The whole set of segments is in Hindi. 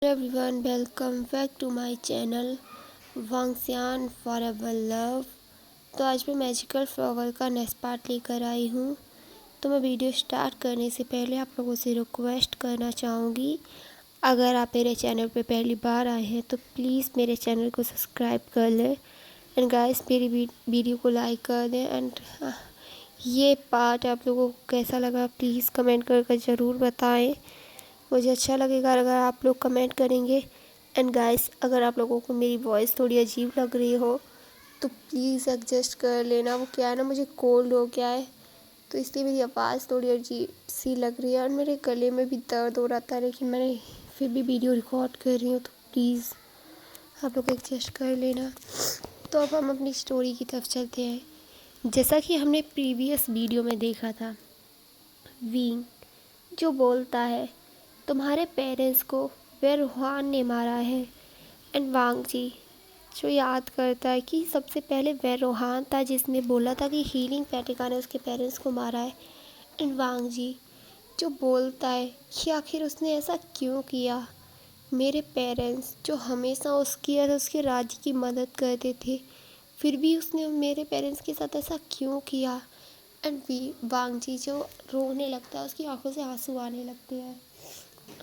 Everyone, welcome back to my channel Wangxian forever love. तो आज मैं मैजिकल फ्लावर का नेक्स्ट पार्ट लेकर आई हूँ। तो मैं वीडियो स्टार्ट करने से पहले आप लोगों से रिक्वेस्ट करना चाहूँगी, अगर आप मेरे चैनल पे पहली बार आए हैं तो प्लीज़ मेरे चैनल को सब्सक्राइब कर लें एंड गाइस मेरी वीडियो को लाइक कर दें। एंड ये पार्ट आप लोगों को कैसा लगा प्लीज़ कमेंट कर ज़रूर बताएं। मुझे अच्छा लगेगा अगर आप लोग कमेंट करेंगे। एंड गाइस, अगर आप लोगों को मेरी वॉइस थोड़ी अजीब लग रही हो तो प्लीज़ एडजस्ट कर लेना। वो क्या है ना, मुझे कोल्ड हो गया है तो इसलिए मेरी आवाज़ थोड़ी अजीब सी लग रही है और मेरे गले में भी दर्द हो रहा था, लेकिन मैंने फिर भी वीडियो रिकॉर्ड कर रही हूँ तो प्लीज़ आप लोग एडजस्ट कर लेना। तो अब हम अपनी स्टोरी की तरफ चलते हैं। जैसा कि हमने प्रीवियस वीडियो में देखा था, विंग जो बोलता है तुम्हारे पेरेंट्स को वे रूहान ने मारा है। एंड वांग जी जो याद करता है कि सबसे पहले वे रूहान था जिसने बोला था कि हीलिंग पैटिका ने उसके पेरेंट्स को मारा है। एंड वांग जी जो बोलता है कि आखिर उसने ऐसा क्यों किया। मेरे पेरेंट्स जो हमेशा उसकी और उसके राज्य की मदद करते थे, फिर भी उसने मेरे पेरेंट्स के साथ ऐसा क्यों किया। एंड वांग जी जो रोने लगता है, उसकी आंखों से आंसू आने लगते हैं।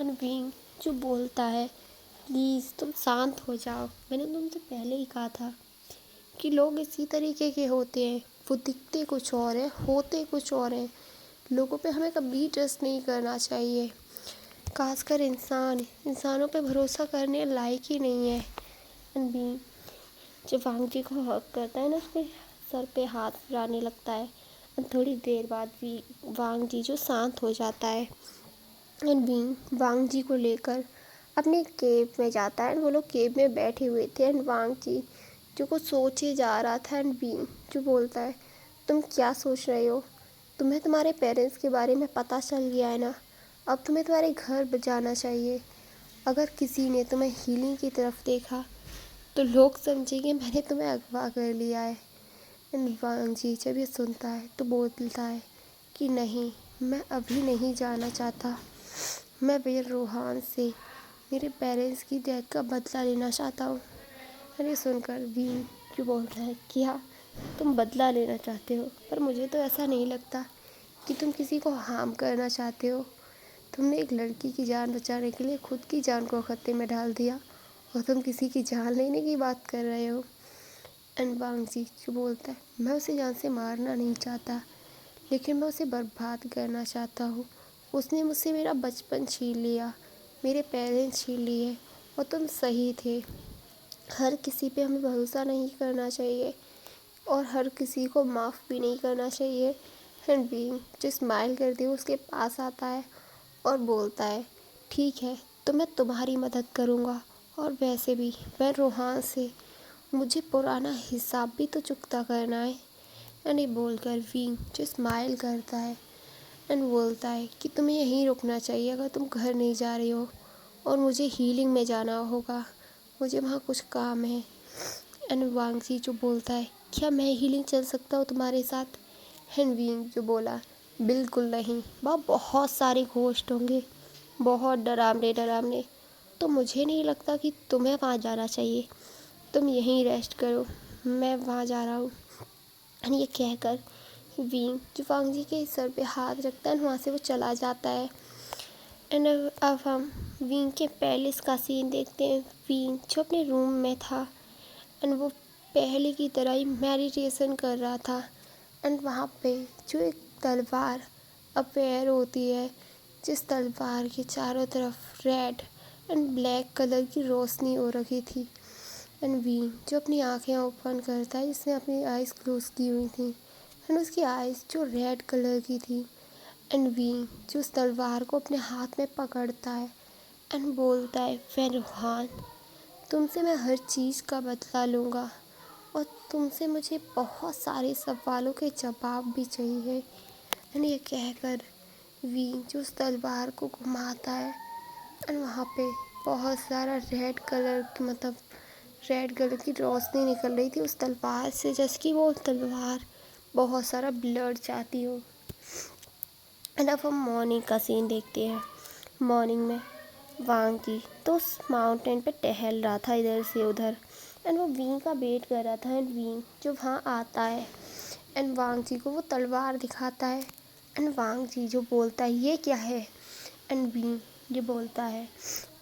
विंग जो बोलता है प्लीज़ तुम शांत हो जाओ, मैंने तुमसे पहले ही कहा था कि लोग इसी तरीके के होते हैं, वो दिखते कुछ और है होते कुछ और हैं। लोगों पे हमें कभी ट्रस्ट नहीं करना चाहिए, खासकर इंसानों पे भरोसा करने लायक ही नहीं है। विंग जब वांग जी को हक करता है ना, उसके सर पे हाथ फिराने लगता है और थोड़ी देर बाद भी वांग जी जो शांत हो जाता है। एंड विंग वांग जी को लेकर अपने केव में जाता है। वो लोग केव में बैठे हुए थे एंड वांग जी जो कुछ सोचे जा रहा था। एंड विंग जो बोलता है तुम क्या सोच रहे हो, तुम्हें तुम्हारे पेरेंट्स के बारे में पता चल गया है ना, अब तुम्हें तुम्हारे घर जाना चाहिए। अगर किसी ने तुम्हें हीलिंग की तरफ देखा तो लोग समझेंगे मैंने तुम्हें अगवा कर लिया है। एंड वांग जी जब ये सुनता है तो बोलता है कि नहीं, मैं अभी नहीं जाना चाहता, मैं वीर रोहान से मेरे पेरेंट्स की डेथ का बदला लेना चाहता हूँ। मैंने सुनकर वीर जो बोलता है क्या तुम बदला लेना चाहते हो, पर मुझे तो ऐसा नहीं लगता कि तुम किसी को हार्म करना चाहते हो। तुमने एक लड़की की जान बचाने के लिए खुद की जान को खतरे में डाल दिया और तुम किसी की जान लेने की बात कर रहे हो। एंड वांग जी जो बोलता है मैं उसे जान से मारना नहीं चाहता, लेकिन मैं उसे बर्बाद करना चाहता हूँ। उसने मुझसे मेरा बचपन छीन लिया, मेरे पेरेंट्स छीन लिए और तुम सही थे। हर किसी पे हमें भरोसा नहीं करना चाहिए और हर किसी को माफ़ भी नहीं करना चाहिए। एंड बीइंग जो स्माइल करती है उसके पास आता है और बोलता है ठीक है तो मैं तुम्हारी मदद करूँगा, और वैसे भी मैं रोहान से मुझे पुराना हिसाब भी तो चुकता करना है। एंड ये बोलकर विंग जो स्माइल करता है एंड बोलता है कि तुम्हें यहीं रुकना चाहिए अगर तुम घर नहीं जा रही हो, और मुझे हीलिंग में जाना होगा, मुझे वहाँ कुछ काम है। एंड वांग जी जो बोलता है क्या मैं हीलिंग चल सकता हूँ तुम्हारे साथ। एंड विंग जो बोला बिल्कुल नहीं, वहाँ बहुत सारे घोस्ट होंगे, बहुत डरावने डरावने, तो मुझे नहीं लगता कि तुम्हें वहाँ जाना चाहिए, तुम यहीं रेस्ट करो, मैं वहाँ जा रहा हूँ। एंड ये कहकर विंग जो वांग जी के सर पे हाथ रखता है वहाँ से वो चला जाता है। एंड अब हम विंग के पैलेस का सीन देखते हैं। विंग जो अपने रूम में था एंड वो पहले की तरह ही मेडिटेशन कर रहा था। एंड वहाँ पे जो एक तलवार अपेयर होती है, जिस तलवार के चारों तरफ रेड एंड ब्लैक कलर की रोशनी हो रखी थी। एंड विंग जो अपनी आंखें ओपन करता है, जिसने अपनी आइज़ क्लोज की हुई थी एंड उसकी आइज़ जो रेड कलर की थी। एंड विंग जो उस तलवार को अपने हाथ में पकड़ता है एंड बोलता है वे रूहान, तुमसे मैं हर चीज़ का बदला लूँगा और तुमसे मुझे बहुत सारे सवालों के जवाब भी चाहिए। एंड ये कहकर विंग जो उस तलवार को घुमाता है एंड वहाँ पे बहुत सारा रेड कलर की रोशनी निकल रही थी उस तलवार से, जैसे कि वो तलवार बहुत सारा ब्लड चाहती हो। एंड अब हम मॉर्निंग का सीन देखते हैं। मॉर्निंग में वांग जी तो उस माउंटेन पे टहल रहा था इधर से उधर, एंड वो विंग का वेट कर रहा था। एंड विंग जो वहाँ आता है एंड वांग जी को वो तलवार दिखाता है, एंड वांग जी जो बोलता है ये क्या है, एंड विंग ये बोलता है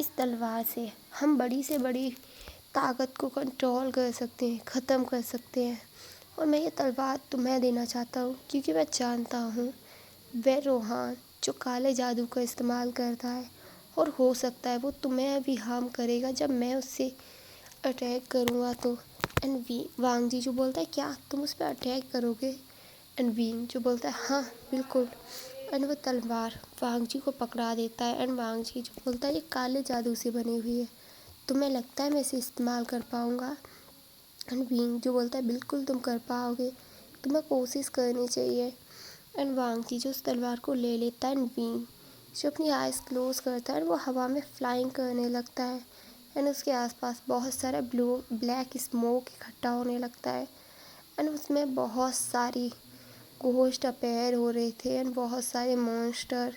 इस तलवार से हम बड़ी से बड़ी ताकत को कंट्रोल कर सकते हैं, ख़त्म कर सकते हैं, और मैं ये तलवार तुम्हें देना चाहता हूँ क्योंकि मैं जानता हूँ वह रोहान जो काले जादू का इस्तेमाल करता है, और हो सकता है वो तुम्हें भी हार्म करेगा जब मैं उससे अटैक करूँगा तो। एंड वांग जी जो बोलता है क्या तुम उस पर अटैक करोगे, एंड विंग जो बोलता है हाँ बिल्कुल, एंड वो तलवार वांग जी को पकड़ा देता है। एंड वांग जी जो बोलता है ये काले जादू से बनी हुई है, तुम्हें लगता है मैं इसे इस्तेमाल कर पाऊँगा, एंड विंग जो बोलता है बिल्कुल तुम कर पाओगे, तुम्हें कोशिश करनी चाहिए। एंड वांग जी जो उस तलवार को ले लेता है, एंड विंग जो अपनी आइज़ क्लोज करता है वो हवा में फ्लाइंग करने लगता है, एंड उसके आसपास बहुत सारा ब्लैक स्मोक इकट्ठा होने लगता है, एंड उसमें बहुत सारी घोस्ट अपेयर हो रहे थे, एंड बहुत सारे मॉन्स्टर,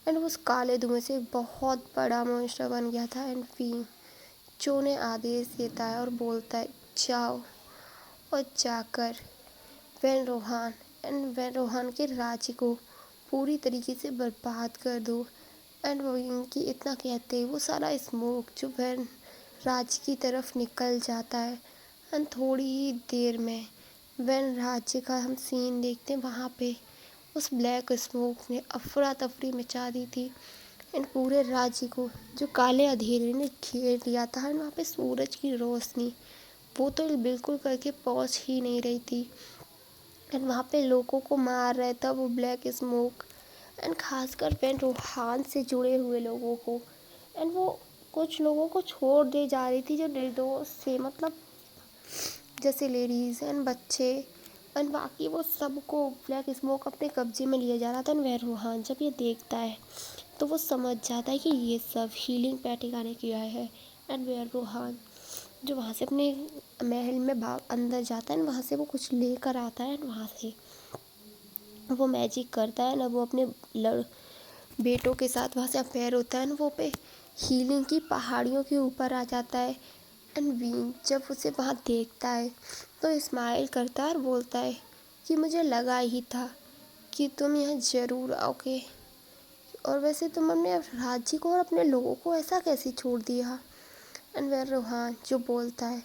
एंड उस काले धुएं से एक बहुत बड़ा मॉन्स्टर बन गया था। एंड विंग जो उन्हें आदेश देता है और बोलता है जाओ और जाकर वैन रोहान के राज्य को पूरी तरीके से बर्बाद कर दो। एंड वो इनकी इतना कहते हैं वो सारा स्मोक जो वैन राज्य की तरफ निकल जाता है, एंड थोड़ी ही देर में वैन राज्य का हम सीन देखते हैं। वहाँ पे उस ब्लैक स्मोक ने अफरा तफरी मचा दी थी, एंड पूरे राज्य को जो काले अंधेरे ने घेर लिया था, एंड वहाँ पे सूरज की रोशनी वो तो बिल्कुल करके पहुँच ही नहीं रही थी, एंड वहाँ पे लोगों को मार रहा था वो ब्लैक स्मोक, एंड खासकर वैन रोहान से जुड़े हुए लोगों को, एंड वो कुछ लोगों को छोड़ दे जा रही थी जो निर्दोष से, मतलब जैसे लेडीज़ एंड बच्चे, एंड बाकी वो सबको ब्लैक स्मोक अपने कब्जे में लिया जा रहा था। एंड वैन रोहान जब ये देखता है तो वो समझ जाता है कि ये सब हीलिंग पैटिका ने किया है, एंड वैन रोहान जो वहाँ से अपने महल में भाग अंदर जाता है, वहाँ से वो कुछ लेकर आता है, वहाँ से वो मैजिक करता है ना, वो अपने बेटों के साथ वहाँ से अफेयर होता है ना, वो पे हीलिंग की पहाड़ियों के ऊपर आ जाता है। एंड विंग जब उसे वहाँ देखता है तो स्माइल करता है और बोलता है कि मुझे लगा ही था कि तुम यहाँ ज़रूर आओगे, और वैसे तुम अपने राज्य को और अपने लोगों को ऐसा कैसे छोड़ दिया। एंड वैन रोहान जो बोलता है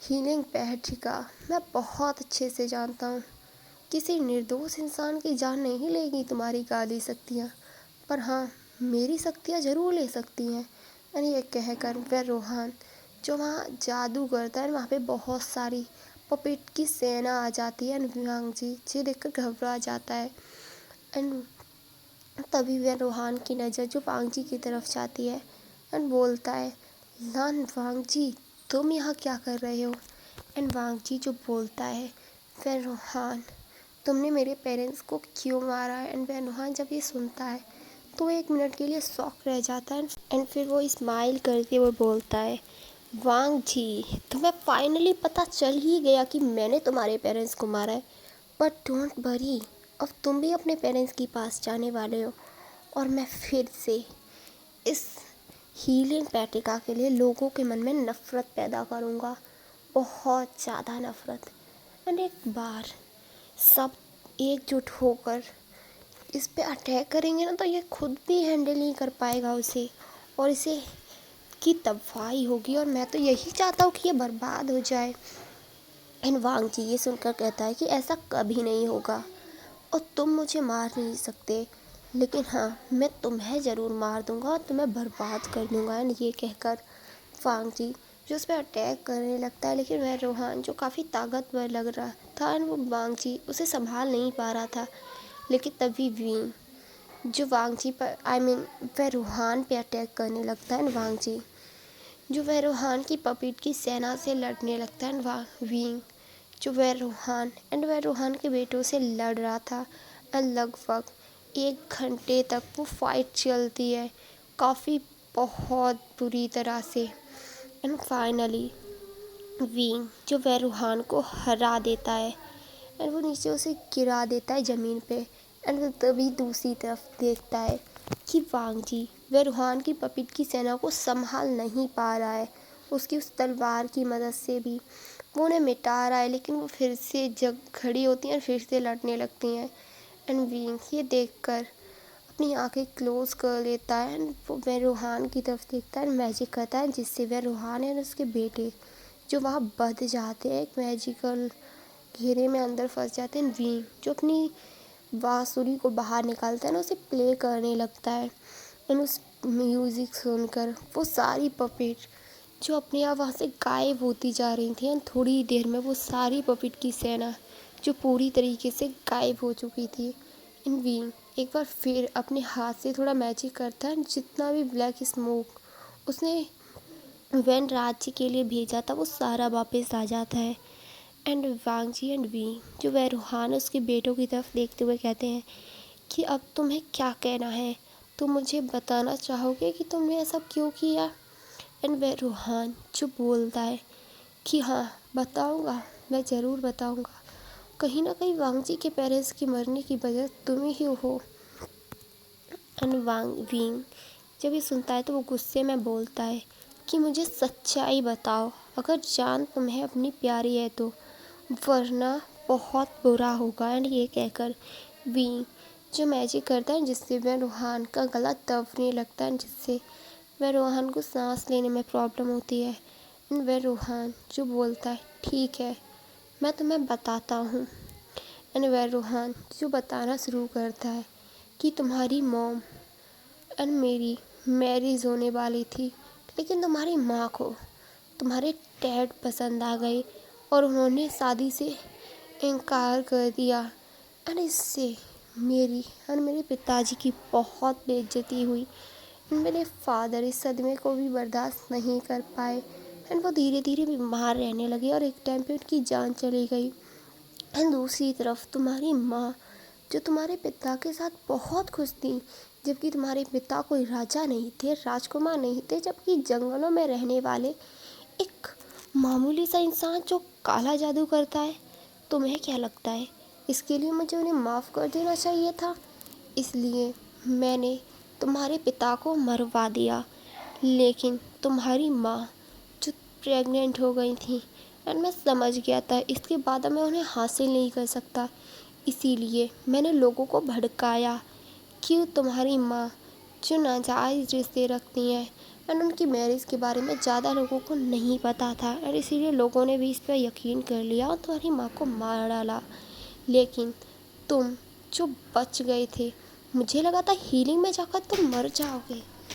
हीलिंग पैट्रिका मैं बहुत अच्छे से जानता हूँ, किसी निर्दोष इंसान की जान नहीं लेगी तुम्हारी काली शक्तियाँ, पर हाँ मेरी शक्तियाँ ज़रूर ले सकती हैं। एंड ये कहकर वैन रोहान जो वहाँ जादू करता है, वहाँ पे बहुत सारी पपेट की सेना आ जाती है, एंड वांग जी देखकर घबरा जाता है। एंड तभी वैन रोहान की नज़र जो वांग जी की तरफ जाती है, एंड बोलता है लान वांग जी तुम यहाँ क्या कर रहे हो। एंड वांग जी जो बोलता है वैन रोहान तुमने मेरे पेरेंट्स को क्यों मारा है। एंड वैन रोहान जब ये सुनता है तो 1 मिनट के लिए शॉक रह जाता है, एंड फिर वो स्माइल करके वो बोलता है वांग जी तुम्हें फाइनली पता चल ही गया कि मैंने तुम्हारे पेरेंट्स को मारा है, बट डोंट वरी अब तुम भी अपने पेरेंट्स के पास जाने वाले हो, और मैं फिर से इस हीलिंग पैटिका के लिए लोगों के मन में नफ़रत पैदा करूँगा, बहुत ज़्यादा नफ़रत। एंड एक बार सब एकजुट होकर इस पे अटैक करेंगे ना तो ये खुद भी हैंडल नहीं कर पाएगा उसे, और इसे की तबाही होगी, और मैं तो यही चाहता हूँ कि ये बर्बाद हो जाए। एंड वांग जी ये सुनकर कहता है कि ऐसा कभी नहीं होगा, और तुम मुझे मार नहीं सकते, लेकिन हाँ मैं तुम्हें ज़रूर मार दूँगा और तुम्हें बर्बाद कर दूँगा। एंड ये कहकर वांग जी जो उस पर अटैक करने लगता है, लेकिन वह रोहान जो काफ़ी ताकतवर लग रहा था, एंड वो वांग जी उसे संभाल नहीं पा रहा था। लेकिन तभी विंग जो वांग जी पर वह रोहान पे अटैक करने लगता है, एंड वांग जी जो वह रोहान की पपेट की सेना से लड़ने लगता है, एंड विंग जो वह रोहान के बेटों से लड़ रहा था, एंड लगभग 1 घंटे तक वो फाइट चलती है, काफ़ी बहुत बुरी तरह से। एंड फाइनली विंग जो वह रोहान को हरा देता है, एंड वो नीचे उसे गिरा देता है ज़मीन पे। एंड वो तभी दूसरी तरफ देखता है कि वांग जी वह रूहान की पपिट की सेना को संभाल नहीं पा रहा है। उसकी उस तलवार की मदद से भी वो उन्हें मिटा रहा है, लेकिन वो फिर से जग खड़ी होती हैं और फिर से लड़ने लगती हैं। एंड विंग ये देखकर अपनी आंखें क्लोज कर लेता है एंड वह रूहान की तरफ देखता है, मैजिक करता है जिससे वह रूहान और उसके बेटे जो वहाँ बंध जाते हैं एक मैजिकल घेरे में अंदर फंस जाते हैं। विंग जो अपनी बांसुरी को बाहर निकालता है ना, उसे प्ले करने लगता है एंड उस म्यूज़िक सुनकर वो सारी पपेट जो अपने आप वहाँ से गायब होती जा रही थी एंड थोड़ी देर में वो सारी पपेट की सेना जो पूरी तरीके से गायब हो चुकी थी। इन विंग एक बार फिर अपने हाथ से थोड़ा मैजिक करता है, जितना भी ब्लैक स्मोक उसने वैन राज्य के लिए भेजा था वो सारा वापस आ जाता है। And Wang ji and we जो वह रूहान उसके बेटों की तरफ देखते हुए कहते हैं कि अब तुम्हें क्या कहना है, तुम मुझे बताना चाहोगे कि तुमने ऐसा क्यों किया। एंड वह रूहान जो बोलता है कि हाँ बताऊँगा, मैं ज़रूर बताऊँगा, कहीं ना कहीं वांग जी के पेरेंट्स की मरने की वजह तुम ही हो। एंड वांग विंग जब ये सुनता है तो वो गुस्से में बोलता है कि मुझे सच्चाई बताओ, अगर जान तुम्हें अपनी प्यारी है तो, वरना बहुत बुरा होगा। एंड ये कहकर विंग जो मैजिक करता है जिससे वह रूहान का गला दबने लगता है, जिससे वह रूहान को सांस लेने में प्रॉब्लम होती है। एंड वह रूहान जो बोलता है ठीक है मैं तुम्हें बताता हूँ। एंड वह रूहान जो बताना शुरू करता है कि तुम्हारी मॉम एंड मेरी मैरिज होने वाली थी, लेकिन तुम्हारी माँ को तुम्हारे डैड पसंद आ गए और उन्होंने शादी से इनकार कर दिया। एंड इससे मेरी और मेरे पिताजी की बहुत बेइज्जती हुई। मेरे फादर इस सदमे को भी बर्दाश्त नहीं कर पाए एंड वो धीरे धीरे बीमार रहने लगे और एक टाइम पे उनकी जान चली गई। एंड दूसरी तरफ तुम्हारी माँ जो तुम्हारे पिता के साथ बहुत खुश थी, जबकि तुम्हारे पिता कोई राजा नहीं थे, राजकुमार नहीं थे, जबकि जंगलों में रहने वाले एक मामूली सा इंसान जो काला जादू करता है। तुम्हें क्या लगता है इसके लिए मुझे उन्हें माफ़ कर देना चाहिए था? इसलिए मैंने तुम्हारे पिता को मरवा दिया, लेकिन तुम्हारी माँ जो प्रेग्नेंट हो गई थी एंड मैं समझ गया था इसके बाद मैं उन्हें हासिल नहीं कर सकता, इसीलिए मैंने लोगों को भड़काया कि तुम्हारी माँ जो नाजायज़ रिश्ते रखती हैं एंड उनकी मैरिज के बारे में ज़्यादा लोगों को नहीं पता था और इसीलिए लोगों ने भी इस पर यकीन कर लिया और तुम्हारी माँ को मार डाला। लेकिन तुम जो बच गए थे, मुझे लगा था हीलिंग में जाकर तुम मर जाओगे।